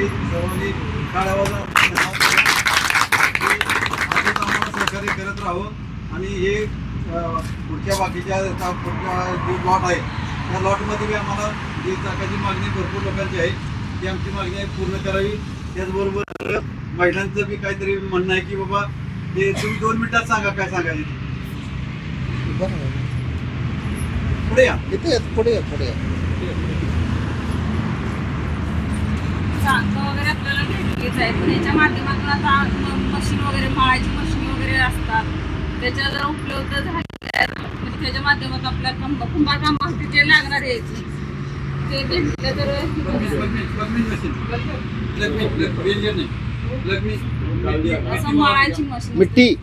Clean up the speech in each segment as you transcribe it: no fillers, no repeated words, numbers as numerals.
की सर्वांनी काढावा आम्हाला सहकार्य करत राहू आणि हे पुढच्या बाकीच्या पुढच्या जे लॉट आहे त्या लॉटमध्ये बी आम्हाला जी चाकाची मागणी भरपूर लोकांची आहे ती आमची मागणी आहे पूर्ण करावी. त्याचबरोबर महिलांचं बी काहीतरी म्हणणं आहे की बाबा ते तुम्ही 2 मिनिटात सांगा काय सांगायचं. पुढे या पुढे पुढे चाकं वगैरे आपल्याला घेतलीच आहे पण याच्या माध्यमातून आता मशीन वगैरे मळायची मशीन वगैरे असतात त्याच्या जर उपलब्ध झाल्या म्हणजे त्याच्या माध्यमातून आपल्याला कुंभार कामासाठी जे लागणार आहे ते घेतलं तर असं मळायची मशीन मिट्टी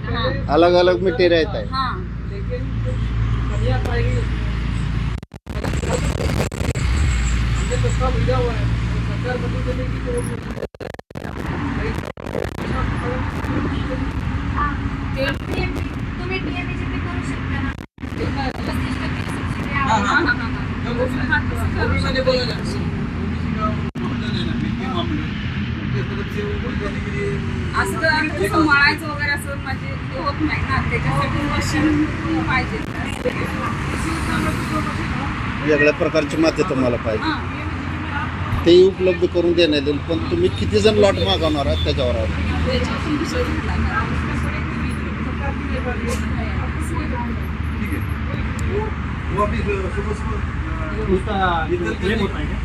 हाँ अलग अलग मिट्टी रहता है. हाँ तुम्ही DMEGP करू शकता ना. 35% हाँ हाँ हाँ हाँ असं कसं मळायचं वगैरे असं म्हणजे हे होत नाही ना त्याच्यासाठी मशीन पाहिजे. वेगळ्या प्रकारची माती तुम्हाला पाहिजे हां ते उपलब्ध करून देण्यात येईल. पण तुम्ही किती जण लॉट मागवणार आहात त्याच्यावर आहे. त्याच्यातून विषय झाला. वो अभी सुबह सुबह उसका क्लेम होता है क्या?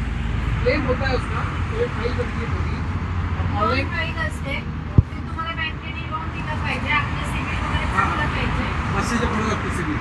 क्लेम होता है उसका तो फाइल बनती है पूरी लोन फाईल असते ते तुम्हाला बँकेने लोन दिलं पाहिजे आपलं सिबिल वगैरे चांगलं पाहिजे. 500च्या पुढे लागते सगळी.